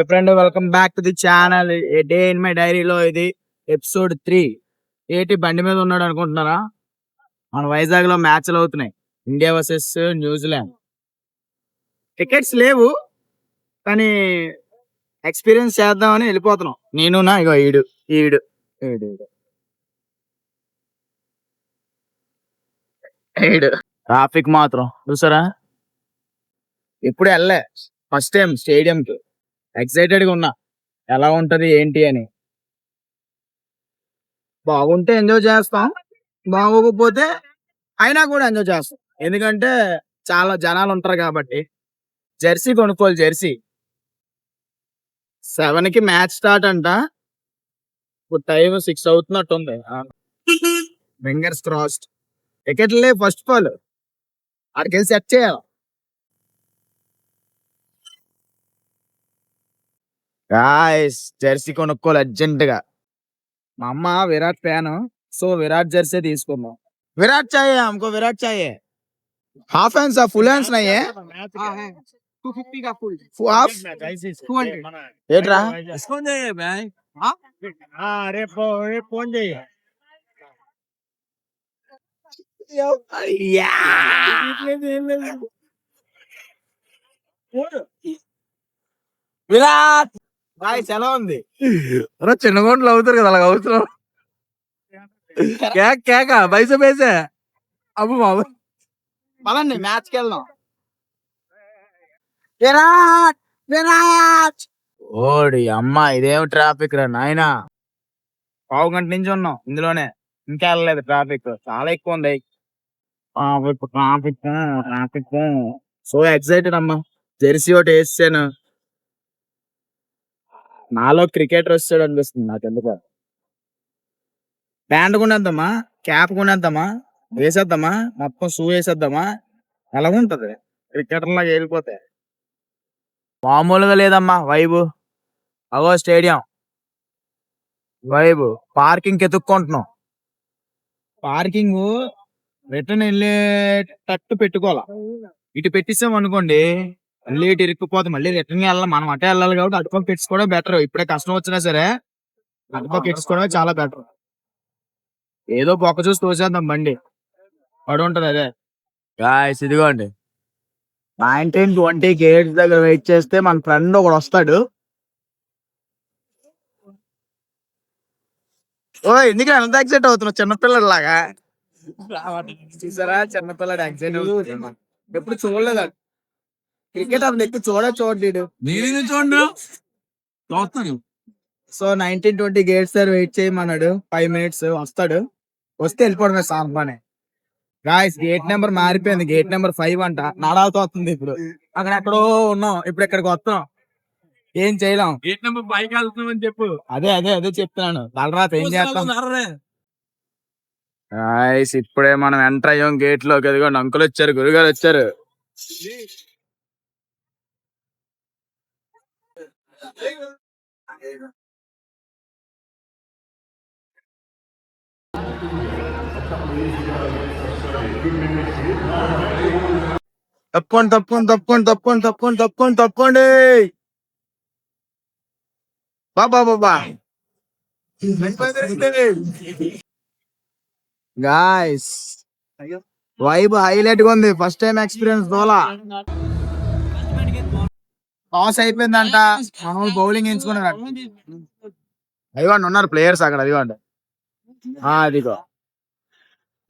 Hi friend, welcome back to the channel. A day in my డైరీలో ఇది episode 3. ఏటి బండి మీద ఉన్నాడు అనుకుంటున్నారా? మన వైజాగ్ లో మ్యాచ్లు అవుతున్నాయి, ఇండియా వర్సెస్ న్యూజిలాండ్. టికెట్స్ లేవు కానీ ఎక్స్పీరియన్స్ చేద్దామని వెళ్ళిపోతున్నాం. నేను నా ఇగో ఈడు ఈడు ఈడు ఈడు ట్రాఫిక్ మాత్రం చూసారా? ఎప్పుడు వెళ్ళే, ఫస్ట్ టైం స్టేడియం కి. ఎక్సైటెడ్ గా ఉన్నా, ఎలా ఉంటది ఏంటి అని. బాగుంటే ఎంజాయ్ చేస్తాం, బాగోకపోతే అయినా కూడా ఎంజాయ్ చేస్తాం. ఎందుకంటే చాలా జనాలు ఉంటారు కాబట్టి. జెర్సీ కొనుక్కోవాలి, జెర్సీ. 7 కి మ్యాచ్ స్టార్ట్ అంట. ఇప్పుడు టైం 6 అవుతున్నట్టుంది. Fingers crossed. టికెట్లే ఫస్ట్ ఆఫ్ ఆల్ అక్కడికి వెళ్ళి సెట్ చేయాలి. గాయ్స్, జెర్సీ కొనుక్కోవాలి అర్జెంట్ గా. మా అమ్మ Virat fan, so Virat Jersey తీసుకుందాం. విరాట్ చాయే हमको, విరాట్ చాయే. हाफ हैंड्स या फुल हैंड्स नहीं है? हाँ है 250 का फुल हाफ 200 ఏట్రా? डिस्काउंट दे भाई। हाँ रे फोन चाहिए। అయ్యా! విరాట్ బాయ్ ఎలా ఉంది? చిన్న గొంట్లు అవుతారు కదా, అలాగ అవుతున్నావు. కేక్ కేక బైసే బైసే అబ్బు బాబు. పదండి మ్యాచ్ కి వెళ్దాం. విరాట్ విరాట్ ఓడి అమ్మ, ఇదేం ట్రాఫిక్ రా నాయనా. పావు గంట నుంచి ఉన్నాం ఇందులోనే, ఇంకా వెళ్ళలేదు. ట్రాఫిక్ చాలా ఎక్కువ ఉంది. Traffic traffic. సో ఎక్సైటెడ్ అమ్మా. జెర్సీ ఒకటి వేసాను. నాలో క్రికెటర్ వస్తాడు అనిపిస్తుంది నాకు ఎందుకు. ప్యాంట్ కొనేద్దామా, క్యాప్ కొనేద్దామా, వేసేద్దామా, మొత్తం షూ వేసేద్దామా? ఎలాగుంటది క్రికెటర్ లాగా వెళ్ళిపోతే? మామూలుగా లేదమ్మా వైబు. అగో స్టేడియం వైబు. పార్కింగ్ ఎత్తుక్కుంటున్నాం. పార్కింగ్ రిటర్న్ వెళ్ళేటట్టు పెట్టుకోవాలా. ఇటు పెట్టిస్తాం అనుకోండి, మళ్ళీ ఇటు ఇరుక్కుపోతాం. మళ్ళీ రిటర్న్ వెళ్ళాలి, మనం అటే వెళ్ళాలి కాబట్టి అటుపక్క పెట్టుకోవడం బెటర్. ఇప్పుడే కష్టం వచ్చినా సరే అటుపక్క పెట్టుకోవడమే చాలా బెటర్. ఏదో పక్క చూసి తోసేద్దాం, బండి పడి ఉంటది అదే. గాయ్స్ ఇదిగోండి, 1920 గేట్స్ దగ్గర వెయిట్ చేస్తే మన ఫ్రెండ్ ఒకడు వస్తాడు. ఓ ఎందుకు ఎంత ఎక్సైట్ అవుతున్నావు చిన్నపిల్లడు లాగా? చూసారా, చిన్నపిల్లడు ఎక్సైట్ అవుతున్నాడు. ఎప్పుడు చూడలేదు క్రికెట్, అసలు ఎక్కువ చూడడు. సో 1920 గేట్స్ దగ్గర వెయిట్ చేయమన్నాడు. 5 minutes వస్తాడు. వస్తే వెళ్ళిపోవడమే సాంబానే. గాయస్ గేట్ నెంబర్ మారిపోయింది, గేట్ నెంబర్ 5 అంట. నడాలతో వస్తుంది. ఇప్పుడు అక్కడ ఎక్కడో ఉన్నాం, ఇప్పుడు ఇక్కడికి వస్తున్నాం. ఏం చేయలేం. గేట్ నెంబర్ 5 వెళ్తున్నామని చెప్పు. అదే అదే అదే చెప్తున్నాను. తర్వాత ఏం చేస్తాం? గాయస్ ఇప్పుడే మనం ఎంటర్ అయ్యాం గేట్ లోకి. ఎదుగోండి అంకుల్ వచ్చారు, గురుగారు వచ్చారు. తప్పండి తప్పండి తప్పండి తప్పండి తప్పండి తప్పండి తప్పండి. బాబా బాబా గాయ్స్, వైబ్ హైలైట్ గా ఉంది. First time experience. దోలా టాస్ అయిపోయిందంట, మనం బౌలింగ్ ఎంచుకున్నాడు. అదిగోండి ఉన్నారు ప్లేయర్స్ అక్కడ, అదిగోండి. అదిగో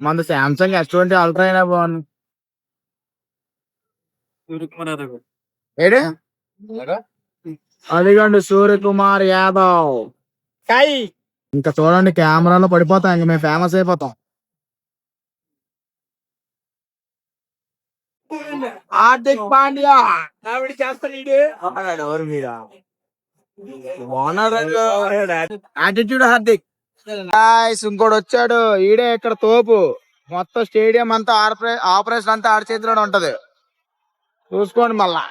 మన సామ్సంగ్ S20 అల్ట్రా అయినా బాగుంది. ఏడే అదిగోండి సూర్యకుమార్ యాదవ్. ఇంకా చూడండి, కెమెరాలో పడిపోతాం, ఇంకా మేము ఫేమస్ అయిపోతాం. హార్దిక్ పాండ్యా యాటిట్యూడ్ హార్దిక్. ఇంకోటి వచ్చాడు, ఈడే ఇక్కడ తోపు. మొత్తం స్టేడియం అంతా ఆపరేషన్ అంతా ఆడి చేతిలోనే ఉంటది. చూసుకోండి మళ్ళా.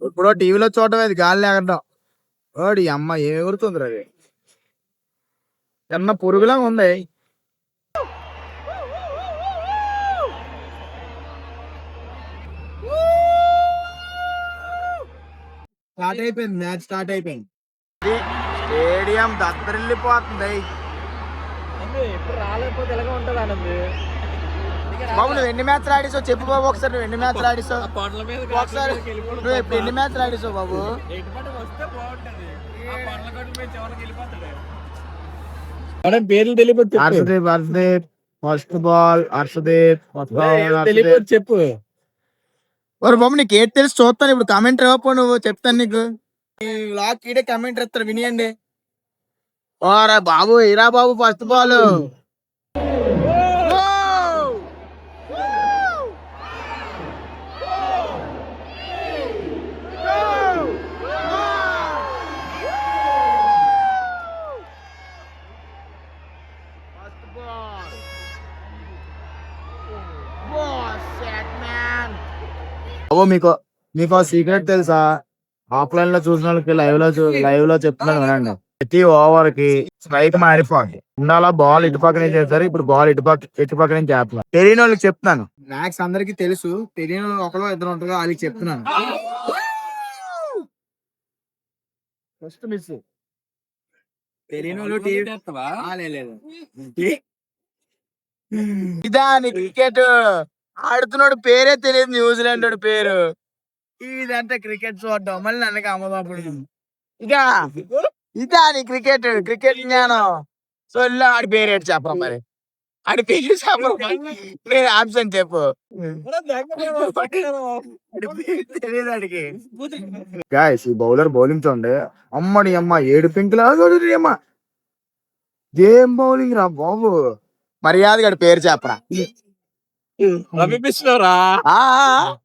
ఇప్పుడు టీవీలో చూడటం, అది గాలి లేకడం. ఓడి అమ్మ ఏం ఎగురుతుంది అది, చిన్న పురుగులా ఉంది. స్టార్ట్ అయిపోయింది, మ్యాచ్ స్టార్ట్ అయిపోయింది. స్టేడియం దద్దరిల్లిపోతుంది. ఇప్పుడు రాలేకపోతే ఎలాగ ఉంటది అన్నది. బాబు నువ్వు ఎన్ని మ్యాచ్లు ఆడిసావు చెప్పు బాబు ఒకసారి. నువ్వు ఎన్ని మ్యాచ్లు ఆడిసావు ఒకసారి? నువ్వు ఇప్పుడు ఎన్ని మ్యాచ్లు ఆడిసావు బాబు? పేర్లు తెలియదు హర్షదీప్, హర్షదీప్ ఫస్ట్ బాల్, హర్షదీప్ తెలియదు చెప్పు. ఒరే బాబు నీకు ఏది తెలిసి చూస్తాను ఇప్పుడు. కామెంట్ ఇవ్వపో, నువ్వు చెప్తాను నీకు. ఈ లాక్ ఈడే కామెంట్ ఇస్తారు, వినియండి. ఓరా బాబు ఇరా బాబు ఫస్ట్ బాల్. మీకు మీకు సీక్రెట్ తెలుసా? ఆఫ్లైన్ లో చూసిన వాళ్ళకి లైవ్ లో చెప్తున్నాను వినండి. ప్రతి ఓవర్ కి స్ట్రైక్ మారిపోద్ది. ఉండాలా బాల్ ఇటుపక్క నుంచి చేస్తారు, ఇప్పుడు బాల్ ఇటుపక్క నుంచి చేస్తున్నారు. తెలియని వాళ్ళకి చెప్తున్నాను, మ్యాక్స్ అందరికి తెలుసు. తెలియని వాళ్ళు ఒకరు ఇద్దరు ఉంటారు, వాళ్ళకి చెప్తున్నాను. First miss. తెలియని వాళ్ళు లేదు. ఇదా క్రికెట్ ఆడుతున్నాడు పేరే తెలియదు, న్యూజిలాండ్ పేరు. ఇదంటే క్రికెట్ చూడడం మళ్ళీ నన్నకి అమ్మదాపుడు. ఇదా నీ క్రికెట్ జ్ఞానం. సో ఇలా ఆడి పేరు ఏంటి చెప్పరా మరి? ఆడి పేరు చెప్పరు, నేను ఆప్షన్ చెప్పు. తెలియదు ఆడికి. గాయస్ ఈ బౌలర్ బౌలింగ్ చూడండి. అమ్మడి అమ్మ 7 పింకులా అమ్మ. ఏం బౌలింగ్ రా బాబు. మర్యాద గడి పేరు చెప్పరా. రవి బిష్ణు రా. ఆ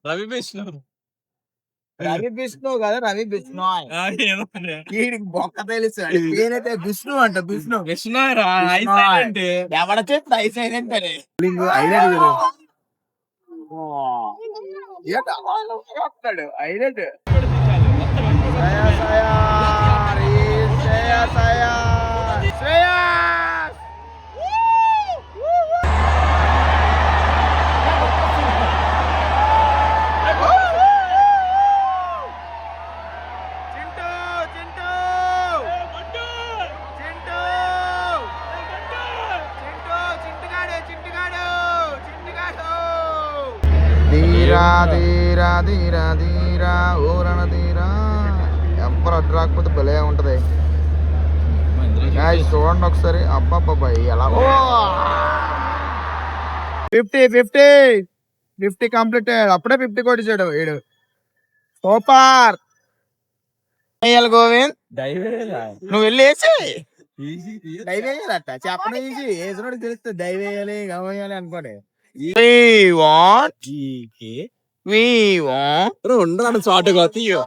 రవి బిష్ణు. రవి విష్ణు కదా, రవి విష్ణు. వీడికి బొక్క తెలుసు, పేరైతే విష్ణు అంట. విష్ణు విష్ణు రా. ఎవడ చెప్పి ఐస్ అయినట్టు అయినట్టు. ధీరా ధీరా ధీరా ఊరన ధీరా. ఎవరు అడ్డు రాకపోతే భలే ఉంటది. చూడండి ఒకసారి. అబ్బాబ్బా ఎలా 50 కంప్లీటెడ్. అప్పుడే 50 కొట్టించాడు వీడు. సూపర్ గోవింద్. నువ్వు వెళ్ళి వేసి డైవ్ వేయాలట. చెప్పడం ఈజీ, వేసినోడికి తెలుస్తుంది. డైవ్ వేయాలి గవేయాలి అనుకోండి. ఉండదు చాటుగా తీయో.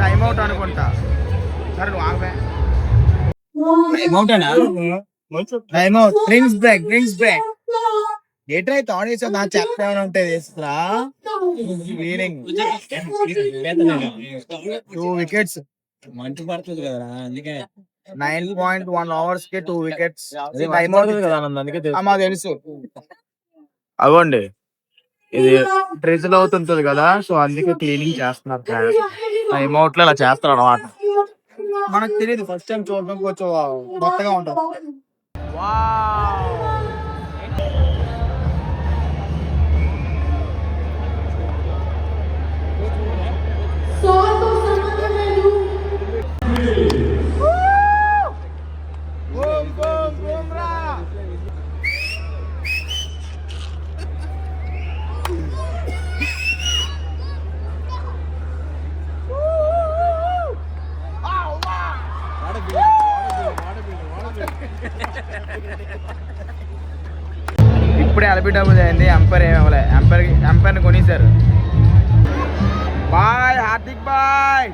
టైం అవుట్ అనుకుంటా. సరే నువ్వు ఆగవే. Time out. Drinks break. ఎట్రై తాడేసా నా చెప్తా ఉంటే తీసుకురా. 2 వికెట్స్. మంచి పడుతుంది కదా అందుకే. 9.1 hours కి 2 వికెట్స్. టైం అవుతుంది కదా అందుకే మాకు తెలుసు. అగోండి ఇది డ్రిజిల్ అవుతుంటది కదా, సో అందుకే క్లీనింగ్ చేస్తున్నారు. టైం అవుట్ లో ఇలా చేస్తారు అన్నమాట. మనకు తెలియదు, ఫస్ట్ టైం చూడడం కొంచెం కొత్తగా ఉంటుంది. ఇప్పుడే అలబిడబుల్ అయింది. ఎంపైర్ ఏమవలే. ఎంపైర్ని కొనేశారు. బాయ్ హార్దిక్ బాయ్.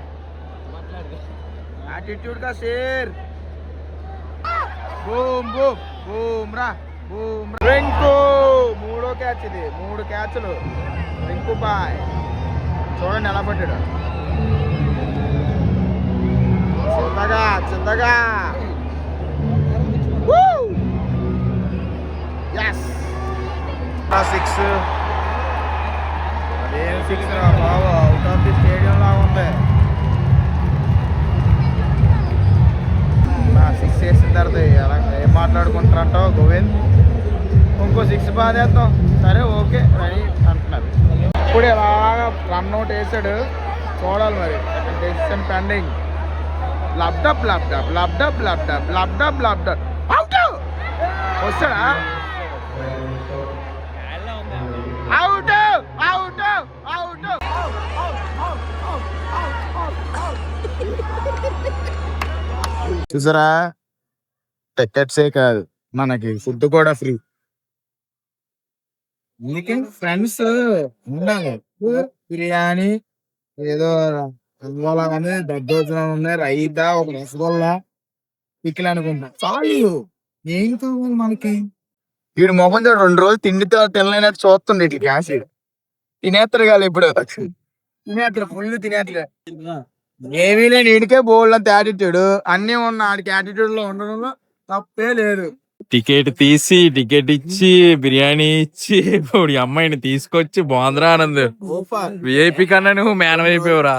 యాటిట్యూడ్ కా షేర్. Boom boom Bumrah. రింకు మూడో క్యాచ్ ఇది, 3 క్యాచ్లు. రింకు బాయ్ చూడండి ఎలా పట్టాడు. చిన్నగా చిన్నగా 6. అదేం 6 రా బాబు, అవుట్ ఆఫ్ ది స్టేడియం లా ఉంది. 6 వేసిన తర్వాత ఎలా ఏం మాట్లాడుకుంటారంటావు గోవింద్? ఇంకో 6 బాధేద్దాం, సరే ఓకే రెడీ అంటున్నారు. ఇప్పుడు ఇలాగా రన్అట్ వేసాడు, చూడాలి మరి. Decision pending. లబ్డప్ లబ్డప్ లబ్డప్ లబ్డప్ లబ్డప్ లబ్డప్ అవుట్. వస్తాడా? Out out out. చూసారా, టికెట్సే కాదు మనకి ఫుడ్ కూడా ఫ్రీ. అందుకే ఫ్రెండ్స్ ఉండాలి. బిర్యానీ ఏదో కానీ దద్దోజనం ఉన్నాయి, రైతా, ఒక రసగుల్లా, పిక్కిలు అనుకుంటా చాలు. ఏం కావాలి మనకి? వీడు మొహం చూడు, 2 రోజులు తిండితో తినలేనట్టు చూస్తుండే ఇట్లా గ్యాస్. తినేస్తారు కాదు ఇప్పుడు, తినేస్తారు ఫుల్ తినేస్తారు. ఏమీ లేని వీడికే బోల్డ్ అంత యాటిట్యూడ్, అన్నీ ఉన్న ఆడికి యాటిట్యూడ్ లో ఉండడంలో తప్పే లేదు. టికెట్ తీసి టికెట్ ఇచ్చి బిర్యానీ ఇచ్చి ఇప్పుడు ఈ అమ్మాయిని తీసుకొచ్చి బాంద్రా ఆనంద్ విఐపి కన్నా నువ్వు మేనం అయిపోయావురా.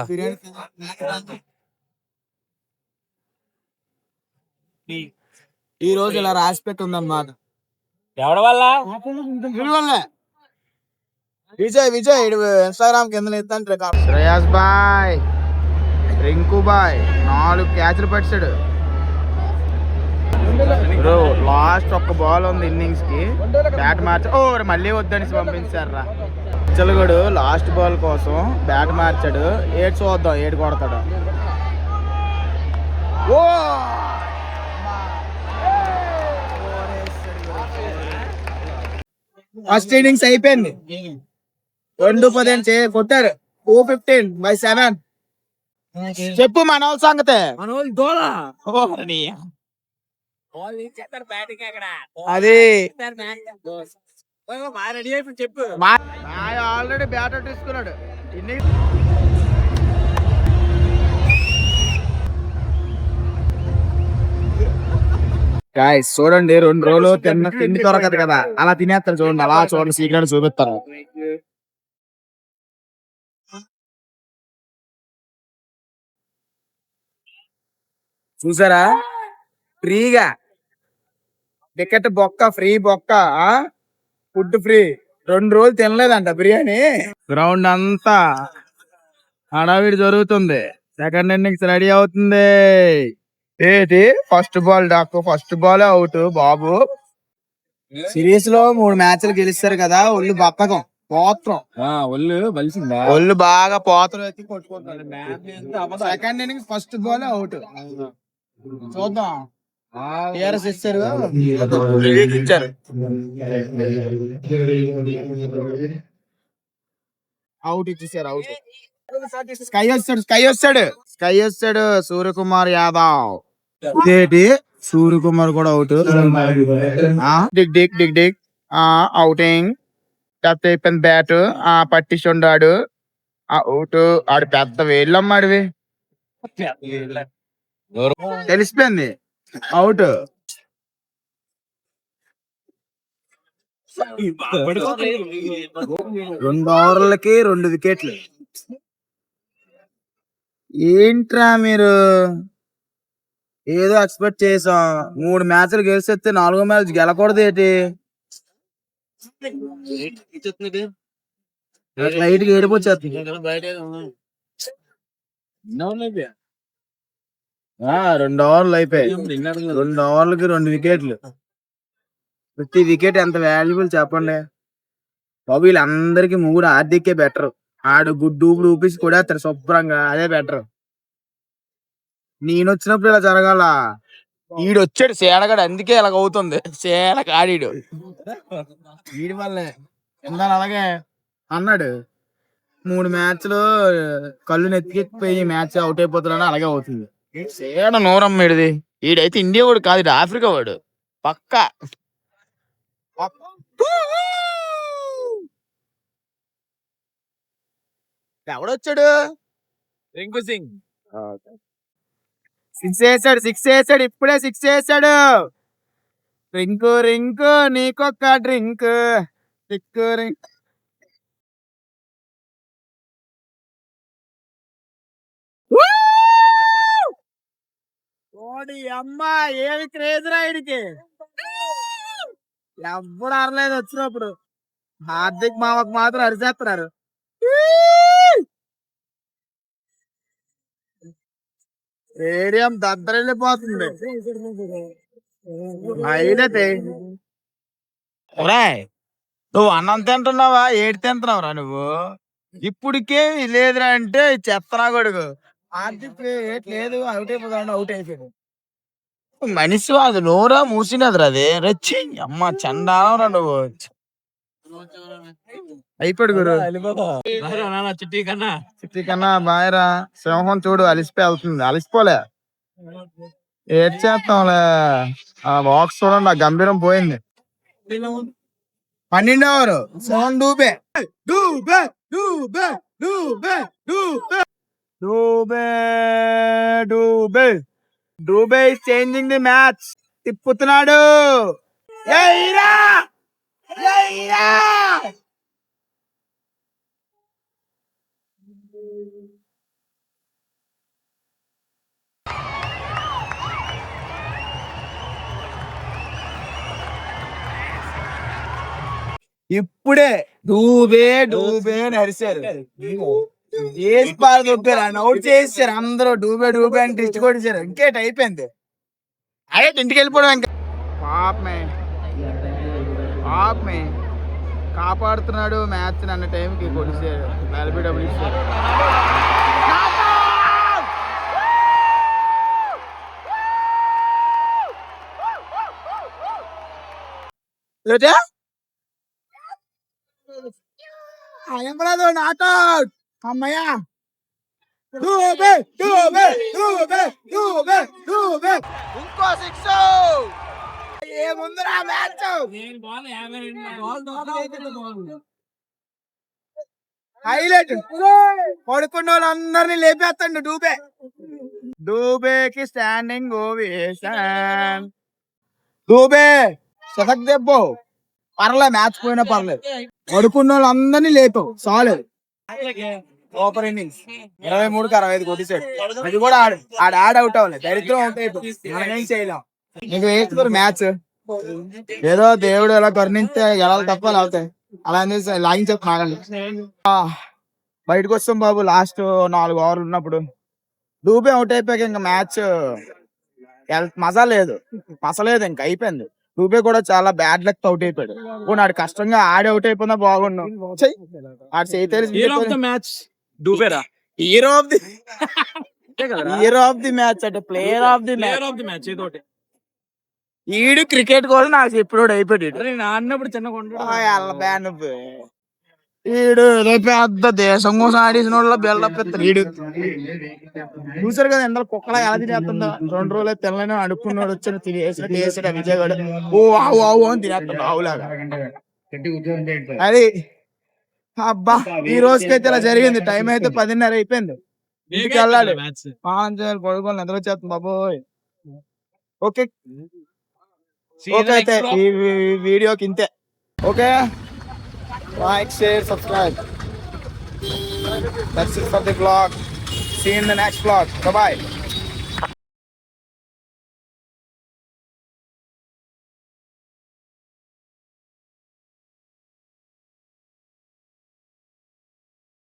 ఈ రోజు ఇలా రాసి పెట్టి ఉందన్నమాట. ఎవడి వల్ల? విజయ్ ఇన్స్టాగ్రామ్ కింద శ్రేయాస్ బాయ్, రింకు బాయ్ 4 క్యాచ్లు పట్టాడు. లాస్ట్ ఒక్క బాల్ ఉంది ఇన్నింగ్స్ కి, బ్యాట్ మార్చ మళ్ళీ వద్దని పంపించారా. చలుగుడు లాస్ట్ బాల్ కోసం బ్యాట్ మార్చాడు. ఏడు చూద్దాం, ఏడు కొడతాడు. ఓ ఫస్ట్ ఇన్నింగ్స్ అయిపోయింది. 2-10 కొట్టారు. 215/7. చెప్పు మన వాళ్ళ సంగతే. అది చెప్పు. ఆల్రెడీ బ్యాటర్ తీసుకున్నాడు. గాయ్స్ చూడండి, 2 రోజులు తిండి దొరకదు కదా, అలా తినేస్తారు చూడండి. అలా చూడండి, సీక్రెట్ చూపిస్తారు. చూసారా, ఫ్రీగా టికెట్ బొక్క, ఫ్రీ బొక్క, ఫుడ్ ఫ్రీ. 2 రోజులు తినలేదంట బిర్యానీ. గ్రౌండ్ అంతా హడావిడి జరుగుతుంది. సెకండ్ ఇన్నింగ్స్ రెడీ అవుతుంది. ఏది ఫస్ట్ బాల్ డాకు, ఫస్ట్ బాల్ అవుట్ బాబు. సిరీస్ లో 3 మ్యాచ్లు గెలుస్తారు కదా, ఒళ్ళు బక్కకం పోత్రం, ఒళ్ళు బాగా పోత్రం ఎత్తి కొట్టుకుంటారు. Second innings first ball out. చూద్దాం. టీఆర్ఎస్ ఇచ్చారు, అవుట్ ఇచ్చేసారు. అవుట్. స్కై వచ్చాడు సూర్యకుమార్ యాదవ్. ఏంటి సూర్యకుమార్ కూడా అవుట్. డిగ్ డిగ్ డిగ్ డిగ్ అవుటింగ్. అయిపోయింది బ్యాట్. పట్టించుండాడు అవుట్. ఆడు పెద్ద వేళ్ళమ్మాడివి, తెలిసిపోయింది అవుట్. 2 ఓవర్లకి 2 వికెట్లు. ఏంట్రా మీరు, ఏదో ఎక్స్పెక్ట్ చేసాం. 3 మ్యాచ్లు గెలిస్తే 4వ మ్యాచ్ గెలకూడదు ఏంటి? లైట్ గా ఏడిపోచ్చేస్తుంది. 2 ఓవర్లు అయిపోయాయి. 2 ఓవర్లకి 2 వికెట్లు. ప్రతి వికెట్ ఎంత వాల్యుబుల్ చెప్పండి బాబు. వీళ్ళందరికి 3 ఆర్డికే బెటర్. ఆడు గుడ్డు ఊపిసి కూడా అతను శుభ్రంగా, అదే బెటర్. నేను వచ్చినప్పుడు ఇలా జరగాల. ఈడొచ్చాడు సేడగాడు, అందుకే ఇలాగ అవుతుంది. సేడగా ఆడిడు వీడి వల్లే. ఇందా అలాగే అన్నాడు, 3 మ్యాచ్లు కళ్ళు నెత్తికెక్కిపోయి మ్యాచ్ అవుట్ అయిపోతున్నాడు, అలాగే అవుతుంది. సేడ నూరమ్మేడిది. ఈడైతే ఇండియా వాడు కాదు, ఆఫ్రికా వాడు పక్కా. ఎవడొచ్చాడు? రింకు సింగ్. సిక్స్ వేసాడు ఇప్పుడే 6 వేసాడు. రింకు రింకు నీకొక్క డ్రింక్ రింకు రింక్. ఓడి అమ్మా ఏమి క్రేజ్ రాయడికి ఎవ్వడు అరలేదు వచ్చినప్పుడు. హార్దిక్ మామకు మాత్రం అరిచేస్తున్నారు. స్టేడియం దద్దరిల్లిపోతుంది. అయితే నువ్వు అన్నం తింటున్నావా? ఏడు తింటున్నావురా నువ్వు? ఇప్పటికే లేదురా అంటే చెత్తనా కొడుకు. హార్దిక్ లేదు, అవుట్ అయిపోతాడు. అవుట్ అయిపోయాడు. మనిషి అది నోరా మూసినదిరా అది. రచ్చి అమ్మ చండాలరా నువ్వు. అయిపోయాడు గురు. చిట్టి కన్నా బాయరా. సింహం చూడు అలిసిపోయి వెళ్తుంది. అలిసిపోలే ఏడ్ చేస్తాంలే. ఆ బాక్స్ చూడండి, ఆ గంభీరం పోయింది. 12వ ఓవర్ సోన్ Dube Dube Dube Dube Dube Dube Dube Dube is changing the match. తిప్పుతున్నాడు. ఏయ్రా ఏయ్రా. ఇప్పుడే డూబే డూబే అని అరిశారు. ఏసి పాలు దొప్పారు. అవుట్ చేసారు అందరూ. డూబే డూబే అని టిచ్ కొట్టేశారు. ఇంకేట అయిపోయింది. అదే ఇంటికి వెళ్ళిపోవడం. ఇంకా పాపమే కాపాడుతున్నాడు మ్యాచ్ అన్న టైంకి కొట్టేశారు. 40 డబ్బులు ఇచ్చారు. నాట్అవుట్ అమ్మయ్యా. డూబే డూబే డూబే డూబే డూబే ఇంకో 6. ఏముందిరా మ్యాచ్. హైలైట్. పడుకున్న వాళ్ళందరినీ లేపేస్తాడు డూబే. డూబేకి స్టాండింగ్ ఓవేషన్. డూబే శతక్ దెబ్బో పర్లే. మ్యాచ్ పోయినా పర్లేదు. పడుకున్న వాళ్ళందరినీ లేపావు సాలేదు. Super innings. 23కి 65 కొట్టేశాడు. అది కూడా ఆడ అవుట్ అవ్వలేదు. దరిద్రం అవుట్ అయిపోయింది. మనమేం చేయలేం. నీకు వేస్తున్నారు మ్యాచ్. ఏదో దేవుడు ఎలా కరుణిస్తే గెలాలి తప్ప అవుతాయి. అలా లాగించేది నాగండి. బయటకు వస్తాం బాబు. లాస్ట్ 4 ఓవర్లు ఉన్నప్పుడు డూబే అవుట్ అయిపోయాక ఇంకా మ్యాచ్ మజా లేదు. మసలేదు. ఇంకా అయిపోయింది. డూబే కూడా చాలా బ్యాడ్ లక్ అవుట్ అయిపోయాడు. నాడు కష్టంగా ఆడి అవుట్ అయిపోయినా బాగున్నాం. హీరో ఆఫ్ ది మ్యాచ్ అంటే ప్లేయర్ ఆఫ్ ది మ్యాచ్. ఈడు క్రికెట్ కూడా నాకు ఎప్పుడు అయిపోయాడు. అన్నప్పుడు చిన్న ఈడు పెద్ద దేశం కోసం ఆడేసిన వాళ్ళ బిల్డప్ ఇస్తాడు. ఈడు చూసారు కదా ఎందరో కుక్కలా ఎలా తినేస్తుందా. 2 రోజులు తెల్లని అడుక్కున్నాడు. వచ్చి తినేసాడు విజయగాడు. ఓ ఆవు ఆవు అని తినేస్తాడు ఆవులాగా. అది అబ్బా ఈ రోజుకైతే ఇలా జరిగింది. టైం అయితే 10:30 అయిపోయింది. ఇంటికి వెళ్ళాలి. పడుకోవాలి. నిద్ర వచ్చేస్తుంది బాబోయ్. ఓకే ఓకే అయితే ఈ వీడియోకి ఇంతే. Okay like share subscribe. That's it for the vlog. See you in the next vlog. Bye bye.